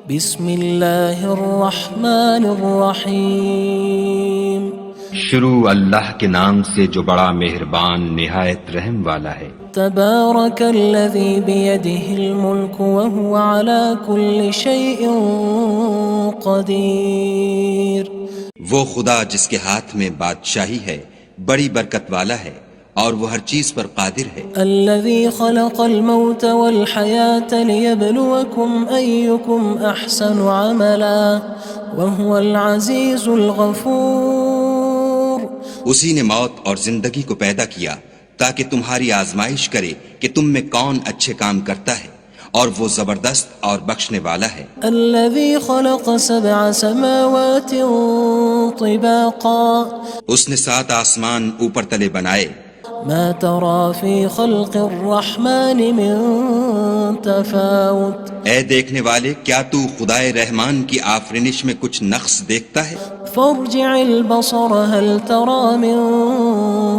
بسم اللہ الرحمن الرحیم شروع اللہ کے نام سے جو بڑا مہربان نہایت رحم والا ہے۔ تبارک الذی بیدہ الملک وہو علی کل شیء قدیر۔ وہ خدا جس کے ہاتھ میں بادشاہی ہے بڑی برکت والا ہے اور وہ ہر چیز پر قادر ہے۔ الذي خلق الموت والحياة ليبلوكم أيكم أحسن عملا وهو العزيز الغفور۔ اسی نے موت اور زندگی کو پیدا کیا تاکہ تمہاری آزمائش کرے کہ تم میں کون اچھے کام کرتا ہے، اور وہ زبردست اور بخشنے والا ہے۔ الذي خلق 7 سماوات طباقا۔ اس نے 7 آسمان اوپر تلے بنائے۔ ما ترى في خلق الرحمن من تفاوت۔ اے دیکھنے والے، کیا تو خدائے رحمان کی آفرینش میں کچھ نقص دیکھتا ہے؟ فارجع البصر هل ترى من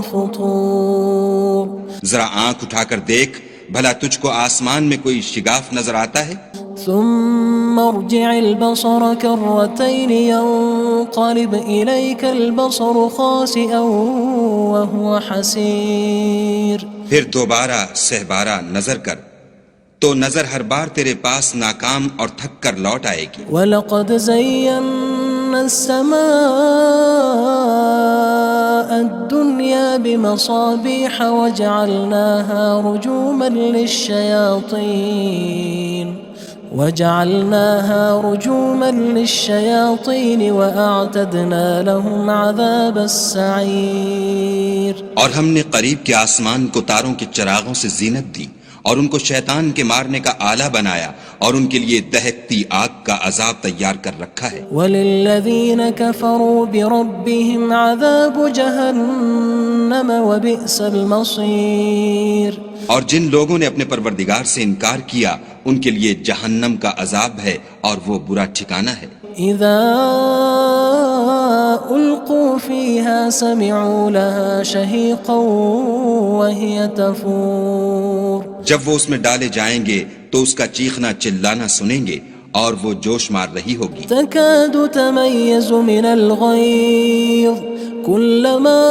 فطور۔ ذرا آنکھ اٹھا کر دیکھ، بھلا تجھ کو آسمان میں کوئی شگاف نظر آتا ہے؟ ثم ارجع البصر كرتين ينقلب إليك البصر خاسئا وهو حسير۔ پھر دوبارہ سہبارہ نظر کر تو نظر ہر بار تیرے پاس ناکام اور تھک کر لوٹ آئے گی۔ وَلَقَدْ زَيَّنَّا السَّمَاءَ الدُّنْيَا بِمَصَابِيحَ وَجَعَلْنَاهَا رُجُومًا لِلشَّيَاطِينِ وَأَعْتَدْنَا لَهُمْ عَذَابَ السَّعِيرِ۔ اور ہم نے قریب کے آسمان کو تاروں کے چراغوں سے زینت دی اور ان کو شیطان کے مارنے کا آلہ بنایا، اور ان کے لیے دہکتی آگ کا عذاب تیار کر رکھا ہے۔ وَلِلَّذِينَ كَفَرُوا بِرَبِّهِمْ عَذَابُ جَهَنَّمَ وَبِئْسَ الْمَصِيرُ۔ اور جن لوگوں نے اپنے پروردگار سے انکار کیا ان کے لیے جہنم کا عذاب ہے اور وہ برا ٹھکانہ ہے۔ اذا القوا فيها سمعوا لها شهيقا وهي تفور۔ جب وہ اس میں ڈالے جائیں گے تو اس کا چیخنا چلانا سنیں گے اور وہ جوش مار رہی ہوگی۔ تكاد تميز من الغيظ كلما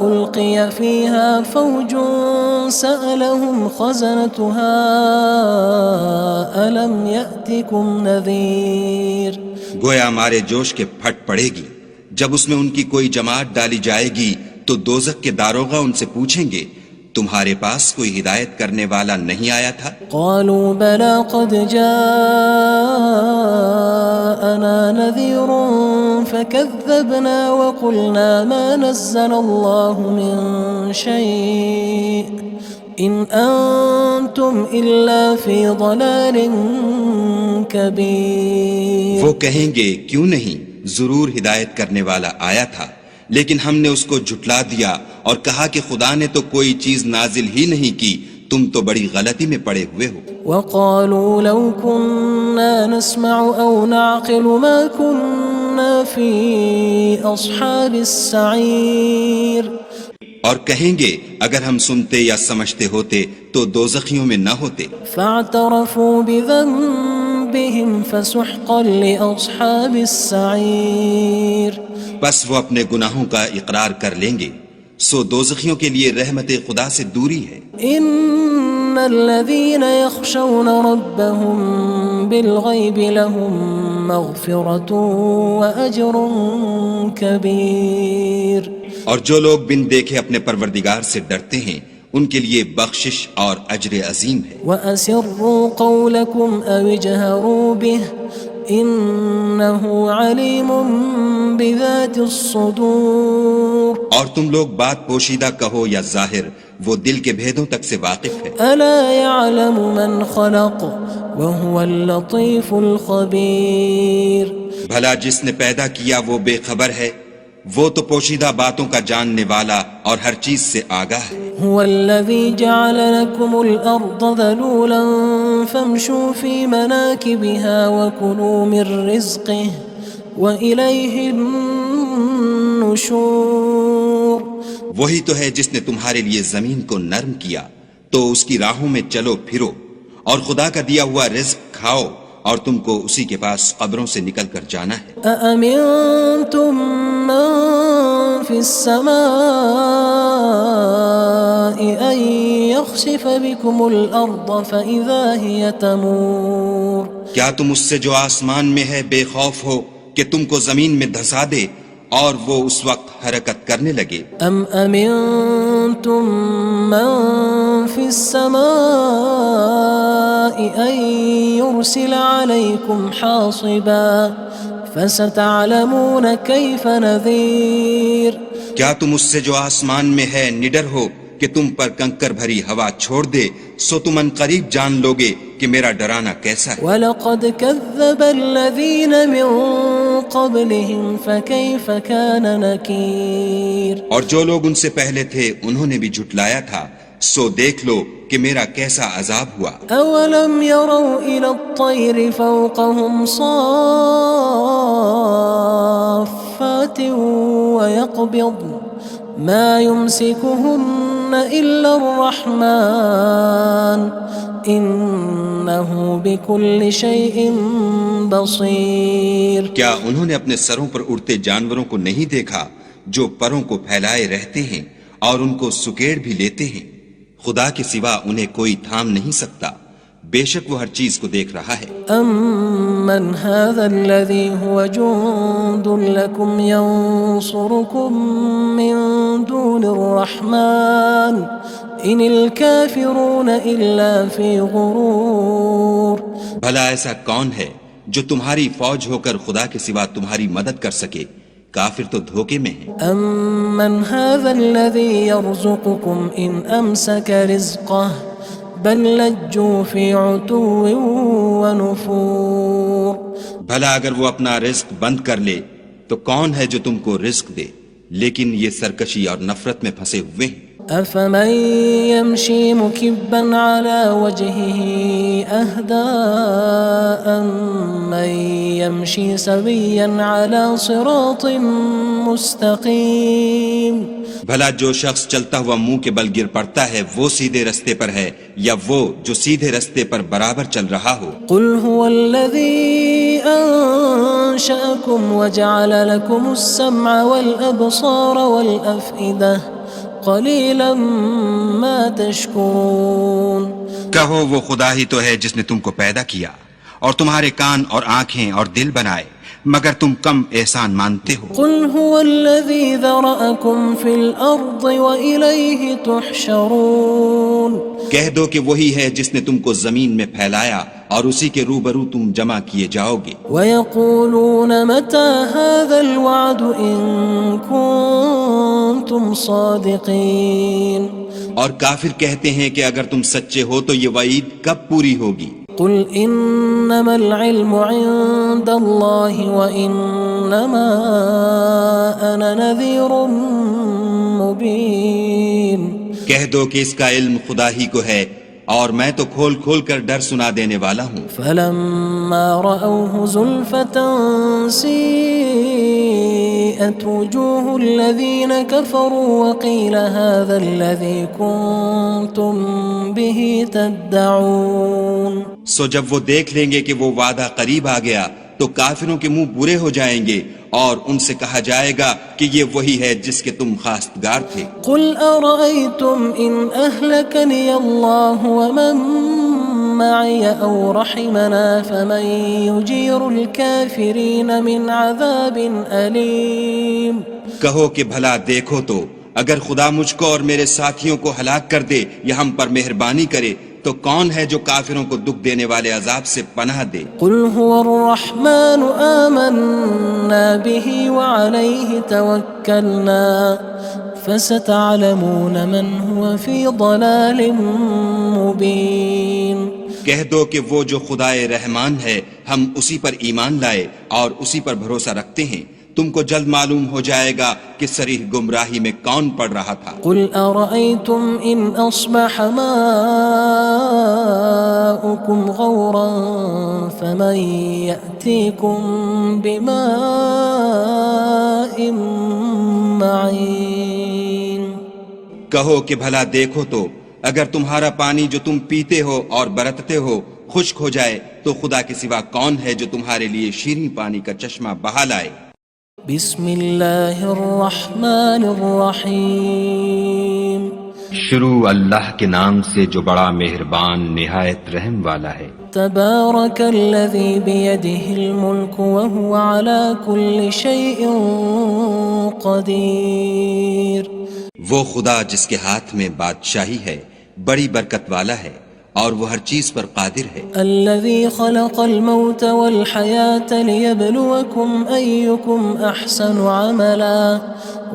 ألقي فيها فوج سألهم خزنتها ألم يأتكم نذير۔ گویا مارے جوش کے پھٹ پڑے گی۔ جب اس میں ان کی کوئی جماعت ڈالی جائے گی تو دوزخ کے داروغہ ان سے پوچھیں گے تمہارے پاس کوئی ہدایت کرنے والا نہیں آیا تھا؟ قالوا بلى قد جاءنا نذير فكذبنا وقلنا ما نزل الله من شيء إن أنتم إلا في ضلال كبير۔ وہ کہیں گے کیوں نہیں، ضرور ہدایت کرنے والا آیا تھا، لیکن ہم نے اس کو جھٹلا دیا اور کہا کہ خدا نے تو کوئی چیز نازل ہی نہیں کی، تم تو بڑی غلطی میں پڑے ہوئے ہو۔ وقالوا لو كنا نسمع أو نعقل ما كنا في أصحاب السعير۔ اور کہیں گے اگر ہم سنتے یا سمجھتے ہوتے تو دوزخیوں میں نہ ہوتے۔ فاعترفوا بذنبهم فسحقا لأصحاب السعير۔ بس وہ اپنے گناہوں کا اقرار کر لیں گے، سو دوزخیوں کے لیے رحمت خدا سے دوری ہے۔ ان الذين يخشون ربهم بالغيب لهم مغفرة وأجر كبير۔ اور جو لوگ بن دیکھے اپنے پروردگار سے ڈرتے ہیں ان کے لیے بخشش اور اجر عظیم ہے۔ وَأَسِرُّوا قَوْلَكُمْ أَوِ اجْهَرُوا بِهِ إِنَّهُ عَلِيمٌ بِذَاتِ الصُّدُورِ۔ اور تم لوگ بات پوشیدہ کہو یا ظاہر، وہ دل کے بھیدوں تک سے واقف ہے۔ أَلَا يَعْلَمُ مَنْ خَلَقَ وَهُوَ اللَّطِيفُ الْخَبِيرُ۔ بھلا جس نے پیدا کیا وہ بے خبر ہے، وہ تو پوشیدہ باتوں کا جاننے والا اور ہر چیز سے آگاہ ہے۔ هو الذي جعل لكم الأرض ذلولا فامشوا في مناكبها وكلوا من رزقه وإليه النشور۔ وہی تو ہے جس نے تمہارے لیے زمین کو نرم کیا تو اس کی راہوں میں چلو پھرو اور خدا کا دیا ہوا رزق کھاؤ اور تم کو اسی کے پاس قبروں سے نکل کر جانا ہے۔ أأمنتم من في السماء أن يخسف بكم الأرض فإذا هي تمور کیا تم اس سے جو آسمان میں ہے بے خوف ہو کہ تم کو زمین میں دھسا دے اور وہ اس وقت حرکت کرنے لگے؟ أم أمنتم من في السماء أن يرسل عليكم حاصبا فستعلمون كيف نذير کیا تم اس سے جو آسمان میں ہے نڈر ہو کہ تم پر کنکر بھری ہوا چھوڑ دے، سو تم ان قریب جان لوگے کہ میرا ڈرانا کیسا ہے۔ وَلَقَدْ كَذَّبَ الَّذِينَ مِن قَبْلِهِمْ فَكَيْفَ كَانَ نَكِيرٌ اور جو لوگ ان سے پہلے تھے انہوں نے بھی جھٹلایا تھا، سو دیکھ لو کہ میرا کیسا عذاب ہوا۔ أَوَلَمْ يَرَوْا إِلَى الطَّيْرِ فَوْقَهُمْ صَافَّاتٍ وَيَقْبِضْنَ مَا يُمْسِكُهُنَّ إِلَّا الرَّحْمَنُ إِنَّهُ بِكُلِّ شَيْءٍ بَصِيرٌ کیا انہوں نے اپنے سروں پر اڑتے جانوروں کو نہیں دیکھا جو پروں کو پھیلائے رہتے ہیں اور ان کو سکیڑ بھی لیتے ہیں؟ خدا کے سوا انہیں کوئی تھام نہیں سکتا، بے شک وہ ہر چیز کو دیکھ رہا ہے۔ أَمَّنْ هَذَا الَّذِي هُوَ جُندٌ لَكُمْ يَنصُرُكُم مِّن دُونِ الرَّحْمَنِ إِنِ الْكَافِرُونَ إِلَّا فِي غُرُورٍ بھلا ایسا کون ہے جو تمہاری فوج ہو کر خدا کے سوا تمہاری مدد کر سکے؟ کافر تو دھوکے میں ہیں۔ أَمَّنْ هَذَا الَّذِي يَرْزُقُكُمْ إِنْ أَمْسَكَ رِزْقَهُ بَلْ لَجُّوا فِي عُتُوٍّ وَنُفُورٍ بھلا اگر وہ اپنا رزق بند کر لے تو کون ہے جو تم کو رزق دے؟ لیکن یہ سرکشی اور نفرت میں پھنسے ہوئے ہیں۔ أَفَمَن يَمْشِي مُكِبًّا عَلَى وَجْهِهِ أَهْدَىٰ أَمَّن يَمْشِي سَوِيًّا عَلَى صِرَاطٍ مُّسْتَقِيمٍ بھلا جو شخص چلتا ہوا منہ کے بل گر پڑتا ہے وہ سیدھے رستے پر ہے یا وہ جو سیدھے رستے پر برابر چل رہا ہو؟ قُلْ هُوَ الَّذِي أَنشَأَكُمْ وَجَعَلَ لَكُمُ السَّمْعَ وَالْأَبْصَارَ وَالْأَفْئِدَةَ قَلِيلًا مَا تَشْكُرُونَ کہو وہ خدا ہی تو ہے جس نے تم کو پیدا کیا اور تمہارے کان اور آنکھیں اور دل بنائے، مگر تم کم احسان مانتے ہو۔ قُلْ هُوَ الَّذِي ذَرَأَكُمْ فِي الْأَرْضِ وَإِلَيْهِ تُحْشَرُونَ کہہ دو کہ وہی ہے جس نے تم کو زمین میں پھیلایا اور اسی کے روبرو تم جمع کیے جاؤ گے۔ وَيَقُولُونَ مَتَى هَذَا الْوَعْدُ إِن كُنتُمْ صَادِقِينَ اور کافر کہتے ہیں کہ اگر تم سچے ہو تو یہ وعید کب پوری ہوگی؟ قُلْ إِنَّمَا الْعِلْمُ عِندَ اللَّهِ وَإِنَّمَا أَنَا نَذِيرٌ مُّبِينٌ کہہ دو کہ اس کا علم خدا ہی کو ہے اور میں تو کھول کھول کر ڈر سنا دینے والا ہوں۔ فَلَمَّا رَأَوْهُ زُلْفَةً سِيئَتْ وُجُوهُ الَّذِينَ كَفَرُوا وَقِيلَ هَذَا الَّذِي كُنتُم بِهِ تَدَّعُونَ سو جب وہ دیکھ لیں گے کہ وہ وعدہ قریب آ گیا تو کافروں کے منہ برے ہو جائیں گے اور ان سے کہا جائے گا کہ یہ وہی ہے جس کے تم خواستگار تھے۔ قُلْ أَرَأَيْتُمْ إِنْ أَهْلَكَنِيَ اللَّهُ وَمَن مَّعِيَ أَوْ رَحِمَنَا فَمَن يُجِيرُ الْكَافِرِينَ مِنْ عَذَابٍ أَلِيمٍ کہو کہ بھلا دیکھو تو اگر خدا مجھ کو اور میرے ساتھیوں کو ہلاک کر دے یا ہم پر مہربانی کرے تو کون ہے جو کافروں کو دکھ دینے والے عذاب سے پناہ دے؟ قُلْ هُوَ الرَّحْمَنُ آمَنَّا بِهِ وَعَلَيْهِ تَوَكَّلْنَا فَسَتَعْلَمُونَ مَنْ هُوَ فِي ضَلَالٍ مُّبِينٍ کہہ دو کہ وہ جو خدائے رحمان ہے ہم اسی پر ایمان لائے اور اسی پر بھروسہ رکھتے ہیں، تم کو جلد معلوم ہو جائے گا کہ صریح گمراہی میں کون پڑ رہا تھا۔ قُلْ أَرَأَيْتُمْ إِنْ أَصْبَحَ مَاؤُكُمْ غَوْرًا فَمَن يَأْتِيكُم بِمَاءٍ مَّعِينٍ کہو کہ بھلا دیکھو تو اگر تمہارا پانی جو تم پیتے ہو اور برتتے ہو خشک ہو جائے تو خدا کے سوا کون ہے جو تمہارے لیے شیریں پانی کا چشمہ بہا لائے؟ بسم اللہ الرحمن الرحیم شروع اللہ کے نام سے جو بڑا مہربان نہایت رحم والا ہے۔ تبارک الذی بیدہ الملک وہو علی کل شیء قدیر۔ وہ خدا جس کے ہاتھ میں بادشاہی ہے بڑی برکت والا ہے اور وہ ہر چیز پر قادر ہے۔ الذی خلق الموت والحیاة لیبلوکم ایکم احسن عملا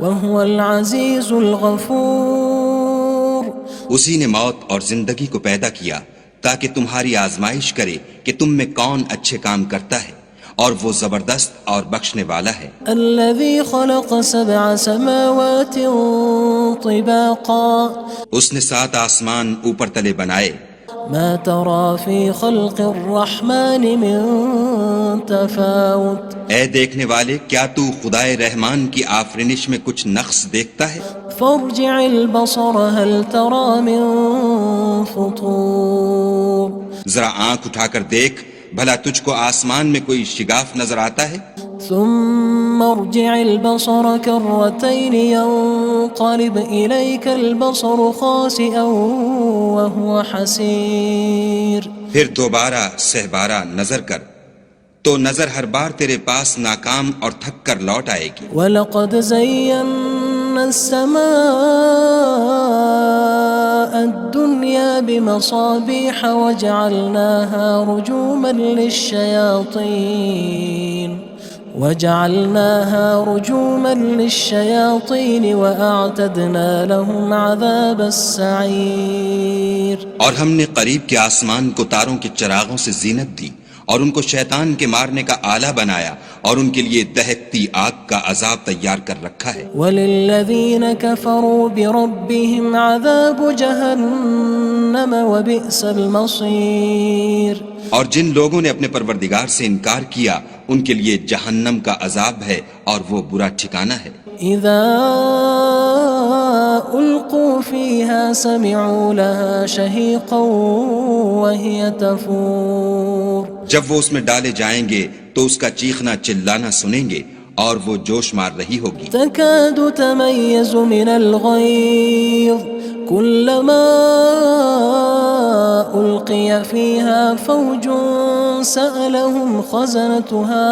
وہو العزیز الغفور۔ اسی نے موت اور زندگی کو پیدا کیا تاکہ تمہاری آزمائش کرے کہ تم میں کون اچھے کام کرتا ہے، اور وہ زبردست اور بخشنے والا ہے۔ الذی خلق سبع سماوات طباقا۔ اس نے 7 آسمان اوپر تلے بنائے۔ ما ترى في خلق الرحمن من تفاوت۔ اے دیکھنے والے، کیا تو خدائے رحمان کی آفرینش میں کچھ نقص دیکھتا ہے؟ فارجع البصر هل ترى من فطور۔ ذرا آنکھ اٹھا کر دیکھ، بھلا تجھ کو آسمان میں کوئی شگاف نظر آتا ہے؟ ثم ارجع البصر كرتين ينقلب إليك البصر خاسئا وهو حسير۔ پھر دوبارہ سہبارہ نظر کر تو نظر ہر بار تیرے پاس ناکام اور تھک کر لوٹ آئے گی۔ وَلَقَدْ زَيَّنَّا السَّمَاءَ الدُّنْيَا بِمَصَابِيحَ وَجَعَلْنَاهَا رُجُومًا لِلشَّيَاطِينِ وَأَعْتَدْنَا لَهُمْ عَذَابَ السَّعِيرِ۔ اور ہم نے قریب کے آسمان کو تاروں کے چراغوں سے زینت دی اور ان کو شیطان کے مارنے کا آلہ بنایا اور ان کے لیے دہکتی آگ کا عذاب تیار کر رکھا ہے۔ وَلِلَّذِينَ كَفَرُوا بِرَبِّهِمْ عَذَابُ جَهَنَّمَ وَبِئْسَ الْمَصِيرُ۔ اور جن لوگوں نے اپنے پروردگار سے انکار کیا ان کے لیے جہنم کا عذاب ہے اور وہ برا ٹھکانہ ہے۔ اذا القوا فيها سمعوا لها شهيقا وهي تفور۔ جب وہ اس میں ڈالے جائیں گے تو اس کا چیخنا چلانا سنیں گے اور وہ جوش مار رہی ہوگی۔ تكاد تميز من الغيظ كلما ألقي فيها فوج سألهم خزنتها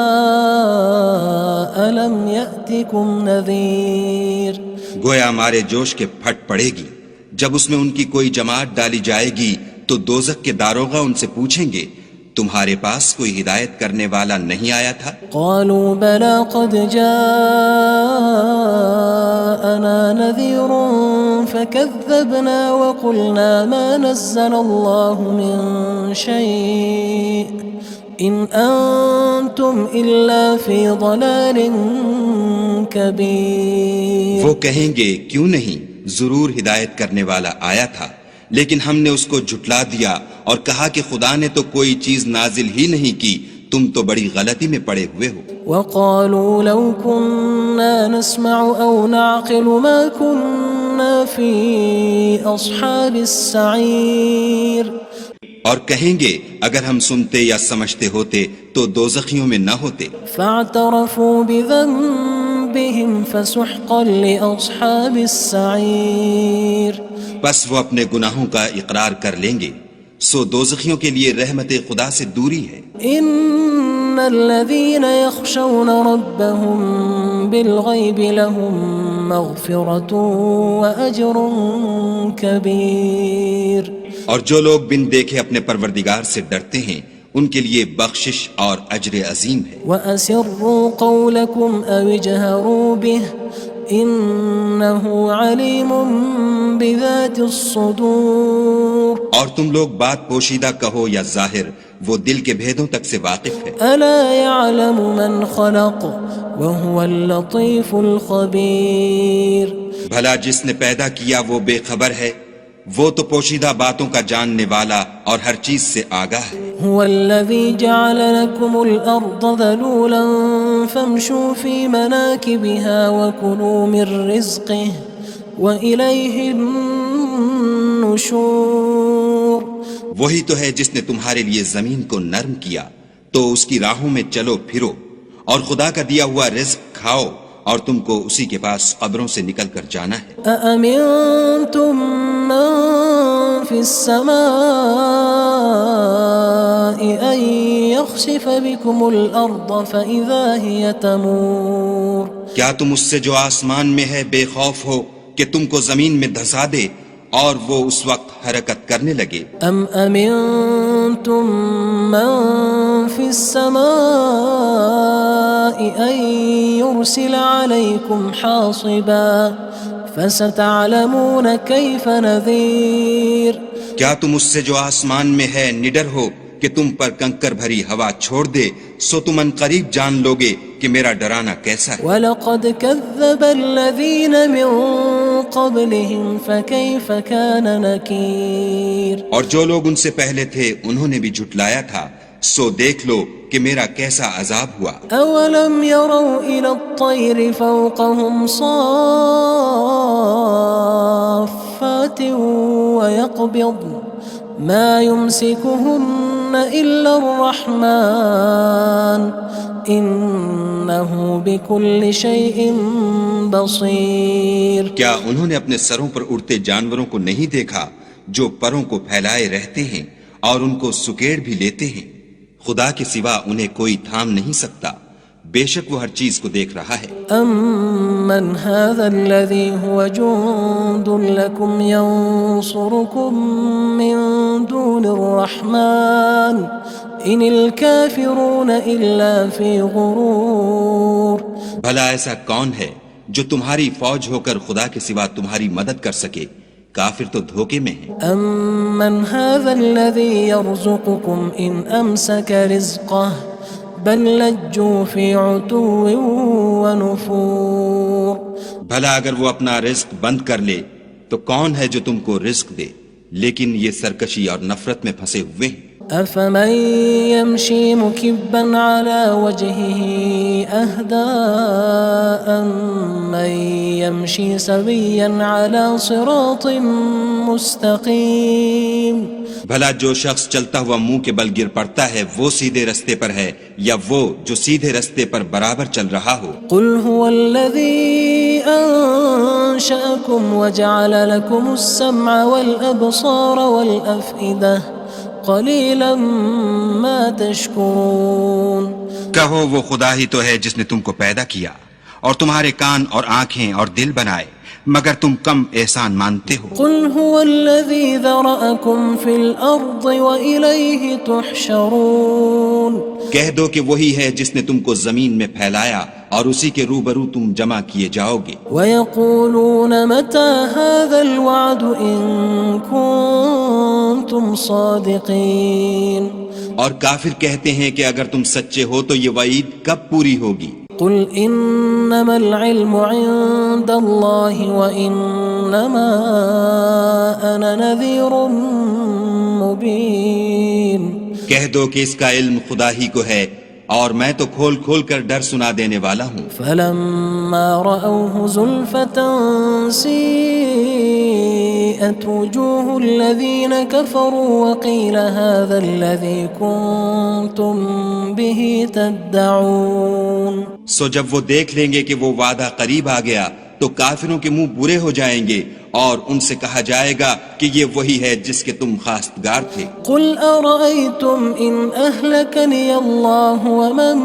ألم يأتكم نذير۔ گویا ہمارے جوش کے پھٹ پڑے گی جب اس میں ان کی کوئی جماعت ڈالی جائے گی تو دوزخ کے داروغہ ان سے پوچھیں گے تمہارے پاس کوئی ہدایت کرنے والا نہیں آیا تھا؟ قالوا بلى قد جاءنا نذير فكذبنا وقلنا ما نزل الله من شيء إن أنتم إلا في ضلال كبير۔ وہ کہیں گے کیوں نہیں، ضرور ہدایت کرنے والا آیا تھا، لیکن ہم نے اس کو جھٹلا دیا اور کہا کہ خدا نے تو کوئی چیز نازل ہی نہیں کی، تم تو بڑی غلطی میں پڑے ہوئے ہو۔ وقالوا لو كنا نسمع أو نعقل ما كنا في أصحاب السعير۔ اور کہیں گے اگر ہم سنتے یا سمجھتے ہوتے تو دوزخیوں میں نہ ہوتے۔ فاعترفوا بذنبهم فسحقا لأصحاب السعير۔ بس وہ اپنے گناہوں کا اقرار کر لیں گے، سو دوزخیوں کے لیے رحمت خدا سے دوری ہے۔ ان الذين يخشون ربهم بالغيب لهم مغفرة وأجر كبير۔ اور جو لوگ بن دیکھے اپنے پروردگار سے ڈرتے ہیں ان کے لیے بخشش اور اجر عظیم ہے۔ وَأَسِرُّوا قَوْلَكُمْ أَوِ اجْهَرُوا بِهِ إِنَّهُ عَلِيمٌ بِذَاتِ الصُّدُورِ۔ اور تم لوگ بات پوشیدہ کہو یا ظاہر، وہ دل کے بھیدوں تک سے واقف ہے۔ أَلَا يَعْلَمُ مَنْ خَلَقَ وَهُوَ اللَّطِيفُ الْخَبِيرُ۔ بھلا جس نے پیدا کیا وہ بے خبر ہے، وہ تو پوشیدہ باتوں کا جاننے والا اور ہر چیز سے آگاہ ہے۔ هو الذي جعل لكم الأرض ذلولا فامشوا في مناكبها وكلوا من رزقه وإليه النشور۔ النشور وہی تو ہے جس نے تمہارے لیے زمین کو نرم کیا تو اس کی راہوں میں چلو پھرو، اور خدا کا دیا ہوا رزق کھاؤ، اور تم کو اسی کے پاس قبروں سے نکل کر جانا ہے۔ أأمنتم من في السماء أن يخسف بكم الأرض فإذا هي تمور کیا تم اس سے جو آسمان میں ہے بے خوف ہو کہ تم کو زمین میں دھسا دے اور وہ اس وقت حرکت کرنے لگے؟ أم أمنتم من في السماء أن يرسل عليكم حاصبا فستعلمون كيف نذير کیا تم اس سے جو آسمان میں ہے نڈر ہو کہ تم پر کنکر بھری ہوا چھوڑ دے، سو تم ان قریب جان لوگے کہ میرا ڈرانا کیسا ہے۔ وَلَقَدْ كَذَّبَ الَّذِينَ مِن قَبْلِهِمْ فَكَيْفَ كَانَ نَكِيرٌ اور جو لوگ ان سے پہلے تھے انہوں نے بھی جھٹلایا تھا، سو دیکھ لو کہ میرا کیسا عذاب ہوا۔ أَوَلَمْ يَرَوْا إِلَى الطَّيْرِ فَوْقَهُمْ صَافَّاتٍ وَيَقْبِضْنَ مَا يُمْسِكُهُنَّ إِلَّا الرَّحْمَنُ إِنَّهُ بِكُلِّ شَيْءٍ بَصِيرٌ کیا انہوں نے اپنے سروں پر اڑتے جانوروں کو نہیں دیکھا جو پروں کو پھیلائے رہتے ہیں اور ان کو سکیڑ بھی لیتے ہیں؟ خدا کے سوا انہیں کوئی تھام نہیں سکتا، بے شک وہ ہر چیز کو دیکھ رہا ہے۔ أَمَّنْ هَذَا الَّذِي هُوَ جُندٌ لَكُمْ يَنصُرُكُم مِّن دُونِ الرَّحْمَنِ إِنِ الْكَافِرُونَ إِلَّا فِي غُرُورٍ بھلا ایسا کون ہے جو تمہاری فوج ہو کر خدا کے سوا تمہاری مدد کر سکے؟ کافر تو دھوکے میں ہیں۔ أَمَّنْ هَذَا الَّذِي يَرْزُقُكُمْ إِنْ أَمْسَكَ رِزْقَهُ بَلْ لَجُّوا فِي عُتُوٍّ وَنُفُورٍ بھلا اگر وہ اپنا رزق بند کر لے تو کون ہے جو تم کو رزق دے؟ لیکن یہ سرکشی اور نفرت میں پھنسے ہوئے ہیں۔ أَفَمَن يَمْشِي مُكِبًّا عَلَى وَجْهِهِ أَهْدَىٰ أَمَّن يَمْشِي سَوِيًّا عَلَى صِرَاطٍ مُّسْتَقِيمٍ بھلا جو شخص چلتا ہوا منہ کے بل گر پڑتا ہے وہ سیدھے رستے پر ہے یا وہ جو سیدھے رستے پر برابر چل رہا ہو؟ قُلْ هُوَ الَّذِي أَنشَأَكُمْ وَجَعَلَ لَكُمُ السَّمْعَ وَالْأَبْصَارَ وَالْأَفْئِدَةَ قَلِيلًا مَا تَشْكُرُونَ کہو وہ خدا ہی تو ہے جس نے تم کو پیدا کیا اور تمہارے کان اور آنکھیں اور دل بنائے، مگر تم کم احسان مانتے ہو۔ قُلْ هُوَ الَّذِي ذَرَأَكُمْ فِي الْأَرْضِ وَإِلَيْهِ تُحْشَرُونَ کہہ دو کہ وہی ہے جس نے تم کو زمین میں پھیلایا اور اسی کے روبرو تم جمع کیے جاؤ گے۔ وَيَقُولُونَ مَتَى هَذَا الْوَعْدُ إِن كُنتُمْ صَادِقِينَ اور کافر کہتے ہیں کہ اگر تم سچے ہو تو یہ وعید کب پوری ہوگی؟ قُلْ إِنَّمَا الْعِلْمُ عِندَ اللَّهِ وَإِنَّمَا أَنَا نَذِيرٌ مُّبِينٌ کہہ دو کہ اس کا علم خدا ہی کو ہے اور میں تو کھول کھول کر ڈر سنا دینے والا ہوں۔ فَلَمَّا رَأَوْهُ زُلْفَةً سِيئَتْ وُجُوهُ الَّذِينَ كَفَرُوا وَقِيلَ هَذَا الَّذِي كُنتُم بِهِ تَدَّعُونَ سو جب وہ دیکھ لیں گے کہ وہ وعدہ قریب آ گیا تو کافروں کے منہ برے ہو جائیں گے اور ان سے کہا جائے گا کہ یہ وہی ہے جس کے تم خواستگار تھے۔ قُلْ أَرَأَيْتُمْ إِنْ أَهْلَكَنِيَ اللَّهُ وَمَن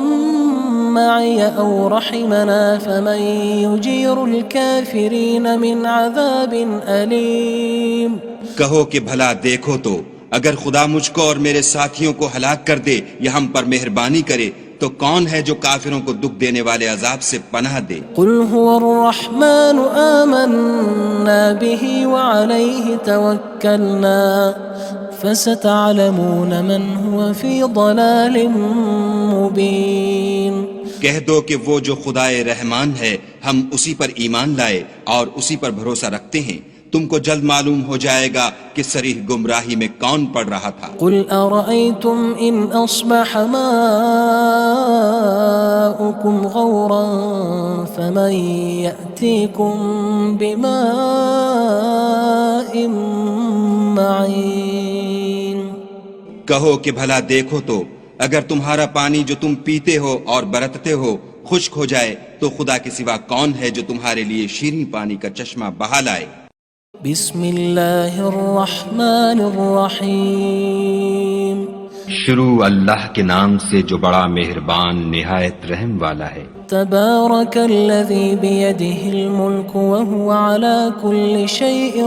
مَّعِيَ أَوْ رَحِمَنَا فَمَن يُجِيرُ الْكَافِرِينَ مِنْ عَذَابٍ أَلِيمٍ کہو کہ بھلا دیکھو تو اگر خدا مجھ کو اور میرے ساتھیوں کو ہلاک کر دے یا ہم پر مہربانی کرے تو کون ہے جو کافروں کو دکھ دینے والے عذاب سے پناہ دے؟ قُلْ هُوَ الرَّحْمَنُ آمَنَّا بِهِ وَعَلَيْهِ تَوَكَّلْنَا فَسَتَعْلَمُونَ مَنْ هُوَ فِي ضَلَالٍ مُّبِينٍ کہہ دو کہ وہ جو خدائے رحمان ہے ہم اسی پر ایمان لائے اور اسی پر بھروسہ رکھتے ہیں، تم کو جلد معلوم ہو جائے گا کہ صریح گمراہی میں کون پڑ رہا تھا۔ قُلْ أَرَأَيْتُمْ إِنْ أَصْبَحَ مَاؤُكُمْ غَوْرًا فَمَن يَأْتِيكُم بِمَاءٍ کہو کہ بھلا دیکھو تو اگر تمہارا پانی جو تم پیتے ہو اور برتتے ہو خشک ہو جائے تو خدا کے سوا کون ہے جو تمہارے لیے شیریں پانی کا چشمہ بہا لائے؟ بسم اللہ الرحمن الرحیم شروع اللہ کے نام سے جو بڑا مہربان نہایت رحم والا ہے۔ تبارک الذی بیدہ الملک وہو علی کل شیء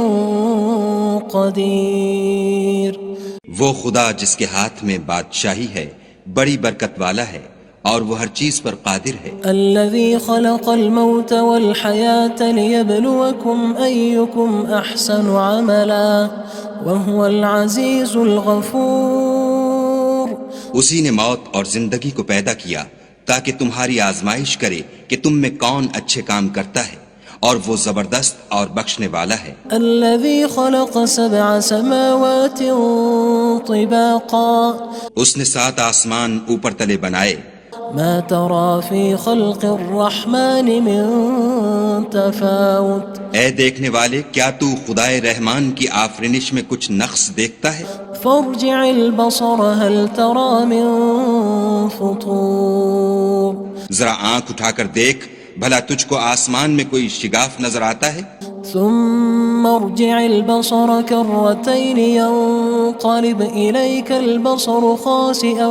قدیر۔ وہ خدا جس کے ہاتھ میں بادشاہی ہے بڑی برکت والا ہے اور وہ ہر چیز پر قادر ہے۔ الذي خلق الموت والحياة ليبلوكم أيكم أحسن عملا وهو العزيز الغفور۔ اسی نے موت اور زندگی کو پیدا کیا تاکہ تمہاری آزمائش کرے کہ تم میں کون اچھے کام کرتا ہے، اور وہ زبردست اور بخشنے والا ہے۔ الذي خلق 7 سماوات طباقا۔ اس نے 7 آسمان اوپر تلے بنائے۔ ما ترى في خلق الرحمن من تفاوت۔ اے دیکھنے والے، کیا تو خدائے رحمان کی آفرینش میں کچھ نقص دیکھتا ہے؟ فارجع البصر هل ترى من فطور۔ ذرا آنکھ اٹھا کر دیکھ، بھلا تجھ کو آسمان میں کوئی شگاف نظر آتا ہے؟ ثم ارجع البصر كرتين ينقلب إليك البصر خاسئا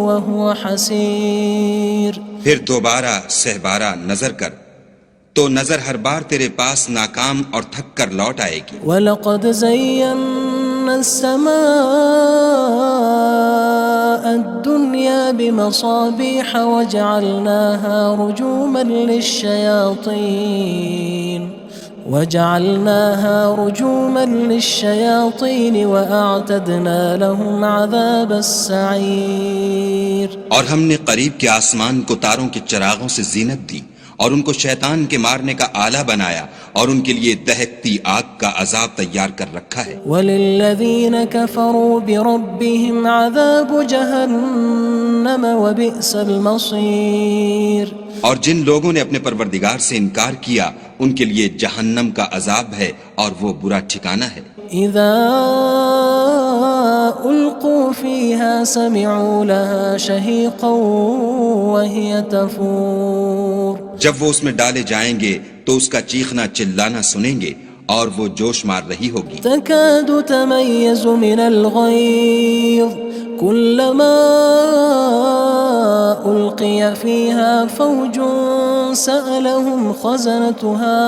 وهو حسير۔ پھر دوبارہ سہبارہ نظر کر تو نظر ہر بار تیرے پاس ناکام اور تھک کر لوٹ آئے گی۔ وَلَقَدْ زَيَّنَّا السَّمَاءَ الدُّنْيَا بِمَصَابِيحَ وَجَعَلْنَاهَا رُجُومًا لِلشَّيَاطِينِ وَأَعْتَدْنَا لَهُمْ عَذَابَ السَّعِيرِ۔ اور ہم نے قریب کے آسمان کو تاروں کے چراغوں سے زینت دی اور ان کو شیطان کے مارنے کا آلہ بنایا اور ان کے لیے دہکتی آگ کا عذاب تیار کر رکھا ہے۔ وَلِلَّذِينَ كَفَرُوا بِرَبِّهِمْ عَذَابُ جَهَنَّمَ وَبِئْسَ الْمَصِيرُ۔ اور جن لوگوں نے اپنے پروردگار سے انکار کیا ان کے لیے جہنم کا عذاب ہے اور وہ برا ٹھکانہ ہے۔ اذا القوا فيها سمعوا لها شهيقا وهي تفور۔ جب وہ اس میں ڈالے جائیں گے تو اس کا چیخنا چلانا سنیں گے اور وہ جوش مار رہی ہوگی۔ تكاد تميز من الغيظ كلما ألقي فيها فوج سألهم خزنتها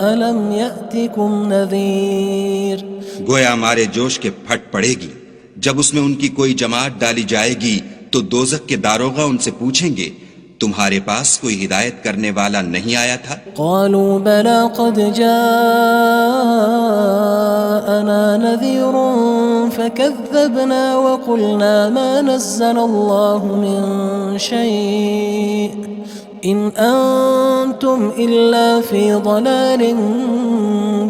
ألم يأتكم نذير۔ گویا ہمارے جوش کے پھٹ پڑے گی جب اس میں ان کی کوئی جماعت ڈالی جائے گی تو دوزخ کے داروغہ ان سے پوچھیں گے تمہارے پاس کوئی ہدایت کرنے والا نہیں آیا تھا؟ قالوا بلى قد جاءنا نذير فكذبنا وقلنا ما نزل الله من شيء إن أنتم إلا في ضلال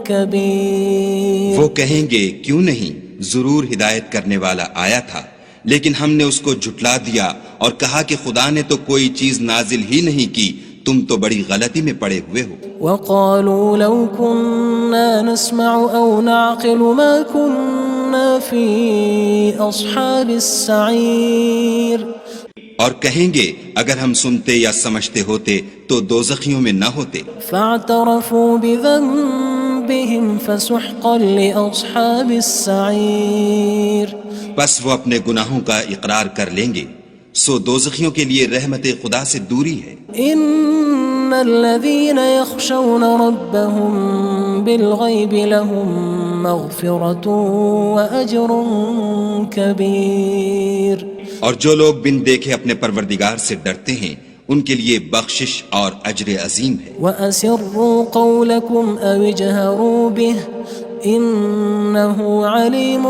كبير۔ وہ کہیں گے کیوں نہیں، ضرور ہدایت کرنے والا آیا تھا، لیکن ہم نے اس کو جھٹلا دیا اور کہا کہ خدا نے تو کوئی چیز نازل ہی نہیں کی، تم تو بڑی غلطی میں پڑے ہوئے ہو۔ وقالوا لو كنا نسمع أو نعقل ما كنا في أصحاب السعير۔ اور کہیں گے اگر ہم سنتے یا سمجھتے ہوتے تو دوزخیوں میں نہ ہوتے۔ فاعترفوا بذنبهم فسحقا لأصحاب السعير۔ بس وہ اپنے گناہوں کا اقرار کر لیں گے، سو دوزخیوں کے لیے رحمت خدا سے دوری ہے۔ ان الذين يخشون ربهم بالغيب لهم مغفرة وأجر كبير۔ اور جو لوگ بن دیکھے اپنے پروردگار سے ڈرتے ہیں ان کے لیے بخشش اور اجر عظیم ہے۔ وَأَسِرُّوا قَوْلَكُمْ أَوِ اجْهَرُوا بِهِ إِنَّهُ عَلِيمٌ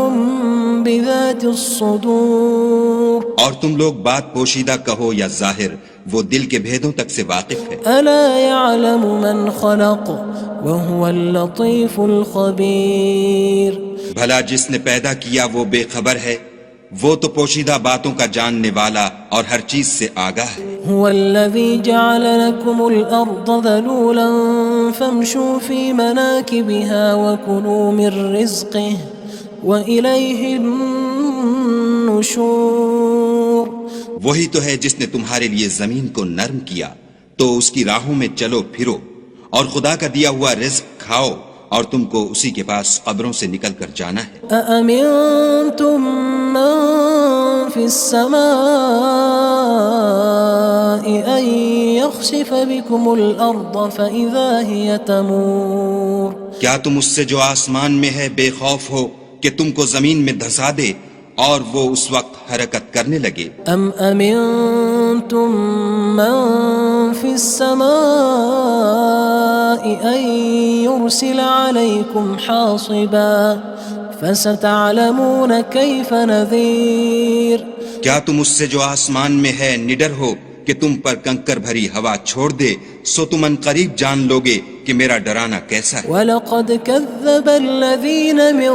بِذَاتِ الصُّدُورِ۔ اور تم لوگ بات پوشیدہ کہو یا ظاہر، وہ دل کے بھیدوں تک سے واقف ہے۔ أَلَا يَعْلَمُ مَنْ خَلَقَ وَهُوَ اللَّطِيفُ الْخَبِيرُ۔ بھلا جس نے پیدا کیا وہ بے خبر ہے، وہ تو پوشیدہ باتوں کا جاننے والا اور ہر چیز سے آگاہ ہے۔ هو الذي جعل لكم الأرض ذلولا فامشوا في مناكبها وكلوا من رزقه وإليه النشور. وہی تو ہے جس نے تمہارے لیے زمین کو نرم کیا تو اس کی راہوں میں چلو پھرو، اور خدا کا دیا ہوا رزق کھاؤ، اور تم کو اسی کے پاس قبروں سے نکل کر جانا ہے. أأمنتم من في السماء أن يخسف بكم الأرض فإذا هي تمور. کیا تم اس سے جو آسمان میں ہے بے خوف ہو کہ تم کو زمین میں دھسا دے اور وہ اس وقت حرکت کرنے لگے؟ أم أمنتم من في السماء أن يرسل عليكم حاصبا فستعلمون كيف نذير. کیا تم اس سے جو آسمان میں ہے نڈر ہو کہ تم پر کنکر بھری ہوا چھوڑ دے، سو تم ان قریب جان لوگے کہ میرا ڈرانا کیسا ہے. وَلَقَدْ كَذَّبَ الَّذِينَ مِن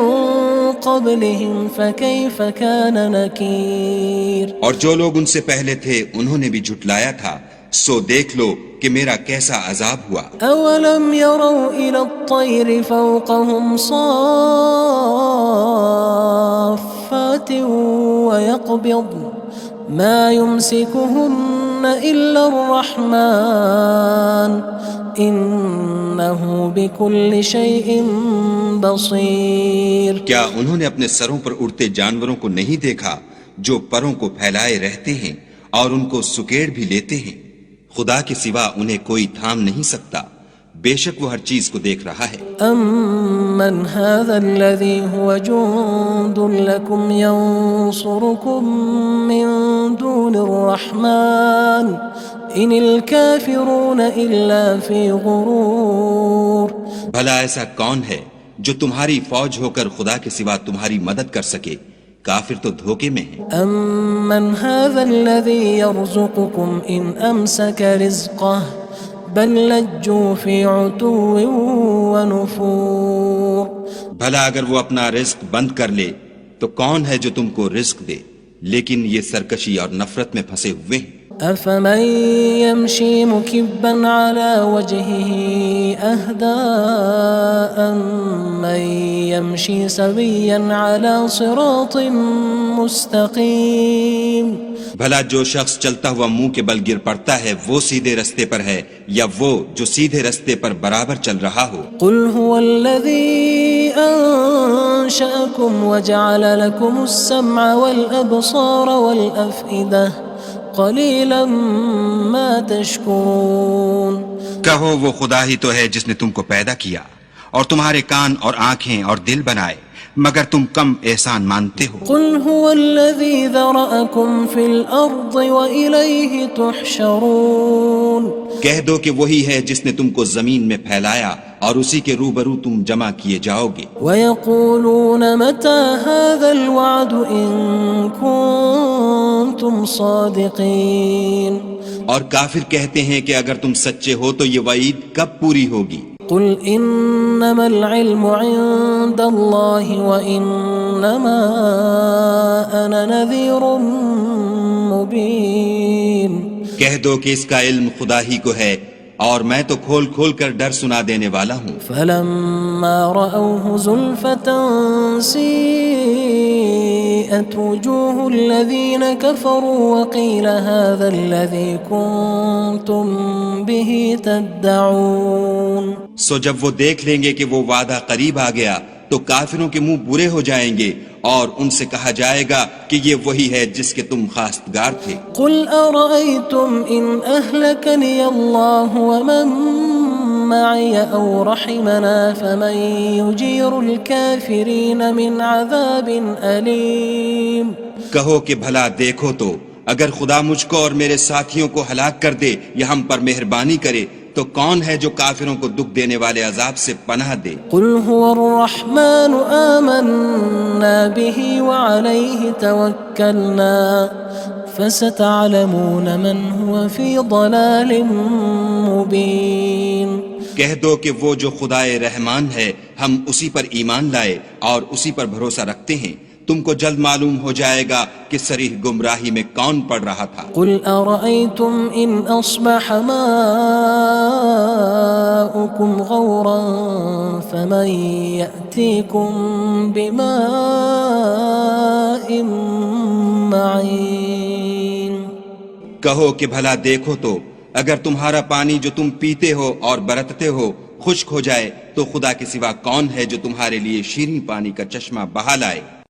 قَبْلِهِمْ فَكَيْفَ كَانَ نَكِيرٌ. اور جو لوگ ان سے پہلے تھے انہوں نے بھی جھٹلایا تھا، سو دیکھ لو کہ میرا کیسا عذاب ہوا. أَوَلَمْ يَرَوْا إِلَى الطَّيْرِ فَوْقَهُمْ صَافَّاتٍ وَيَقْبِضْنَ مَا يُمْسِكُهُنَّ إِلَّا الرَّحْمَنُ إِنَّهُ بِكُلِّ شَيْءٍ بَصِيرٌ. کیا انہوں نے اپنے سروں پر اڑتے جانوروں کو نہیں دیکھا جو پروں کو پھیلائے رہتے ہیں اور ان کو سکیڑ بھی لیتے ہیں؟ خدا کے سوا انہیں کوئی تھام نہیں سکتا، بے شک وہ ہر چیز کو دیکھ رہا ہے. أَمَّنْ هَذَا الَّذِي هُوَ جُندٌ لَكُمْ يَنصُرُكُم مِّن دُونِ الرَّحْمَنِ إِنِ الْكَافِرُونَ إِلَّا فِي غُرُورٍ. بھلا ایسا کون ہے جو تمہاری فوج ہو کر خدا کے سوا تمہاری مدد کر سکے؟ کافر تو دھوکے میں ہیں. أَمَّنْ هَذَا الَّذِي يَرْزُقُكُمْ إِنْ أَمْسَكَ رِزْقَهُ بَلْ لَجُّوا فِي عُتُوٍّ وَنُفُورٍ. بھلا اگر وہ اپنا رزق بند کر لے تو کون ہے جو تم کو رزق دے؟ لیکن یہ سرکشی اور نفرت میں پھنسے ہوئے ہیں. أَفَمَن يَمْشِي مُكِبًّا عَلَى وَجْهِهِ أَهْدَىٰ أَمَّن يَمْشِي سَوِيًّا عَلَى صِرَاطٍ مُّسْتَقِيمٍ. بھلا جو شخص چلتا ہوا منہ کے بل گر پڑتا ہے وہ سیدھے رستے پر ہے یا وہ جو سیدھے رستے پر برابر چل رہا ہو؟ قُلْ هُوَ الَّذِي أَنشَأَكُمْ وَجَعَلَ لَكُمُ السَّمْعَ وَالْأَبْصَارَ وَالْأَفْئِدَةَ قَلِيلًا مَا تَشْكُرُونَ. کہو وہ خدا ہی تو ہے جس نے تم کو پیدا کیا اور تمہارے کان اور آنکھیں اور دل بنائے، مگر تم کم احسان مانتے ہو. قُلْ هُوَ الَّذِي ذَرَأَكُمْ فِي الْأَرْضِ وَإِلَيْهِ تُحْشَرُونَ. کہہ دو کہ وہی ہے جس نے تم کو زمین میں پھیلایا اور اسی کے روبرو تم جمع کیے جاؤ گے. وَيَقُولُونَ مَتَى هَذَا الْوَعْدُ إِن كُنتُمْ صَادِقِينَ. اور کافر کہتے ہیں کہ اگر تم سچے ہو تو یہ وعید کب پوری ہوگی؟ قُلْ إِنَّمَا الْعِلْمُ عِندَ اللَّهِ وَإِنَّمَا أَنَا نَذِيرٌ مُّبِينٌ. کہہ دو کہ اس کا علم خدا ہی کو ہے اور میں تو کھول کھول کر ڈر سنا دینے والا ہوں. فَلَمَّا رَأَوْهُ زُلْفَةً سِيئَتْ وُجُوهُ الَّذِينَ كَفَرُوا وَقِيلَ هَذَا الَّذِي كُنتُم بِهِ تَدَّعُونَ. سو جب وہ دیکھ لیں گے کہ وہ وعدہ قریب آ گیا تو کافروں کے منہ برے ہو جائیں گے اور ان سے کہا جائے گا کہ یہ وہی ہے جس کے تم خواستگار تھے. قُلْ أَرَأَيْتُمْ إِنْ أَهْلَكَنِيَ اللَّهُ وَمَن مَّعِيَ أَوْ رَحِمَنَا فَمَن يُجِيرُ الْكَافِرِينَ مِنْ عَذَابٍ أَلِيمٍ. کہو کہ بھلا دیکھو تو اگر خدا مجھ کو اور میرے ساتھیوں کو ہلاک کر دے یا ہم پر مہربانی کرے تو کون ہے جو کافروں کو دکھ دینے والے عذاب سے پناہ دے؟ قُلْ هُوَ الرَّحْمَنُ آمَنَّا بِهِ وَعَلَيْهِ تَوَكَّلْنَا فَسَتَعْلَمُونَ مَنْ هُوَ فِي ضَلَالٍ مُّبِينٍ. کہہ دو کہ وہ جو خدائے رحمان ہے ہم اسی پر ایمان لائے اور اسی پر بھروسہ رکھتے ہیں، تم کو جلد معلوم ہو جائے گا کہ صریح گمراہی میں کون پڑ رہا تھا۔ قل أرأيتم إن أصبح ماؤكم غورا فمن يأتيكم بماء معين۔ کہو کہ بھلا دیکھو تو اگر تمہارا پانی جو تم پیتے ہو اور برتتے ہو خشک ہو جائے تو خدا کے سوا کون ہے جو تمہارے لیے شیریں پانی کا چشمہ بہا لائے۔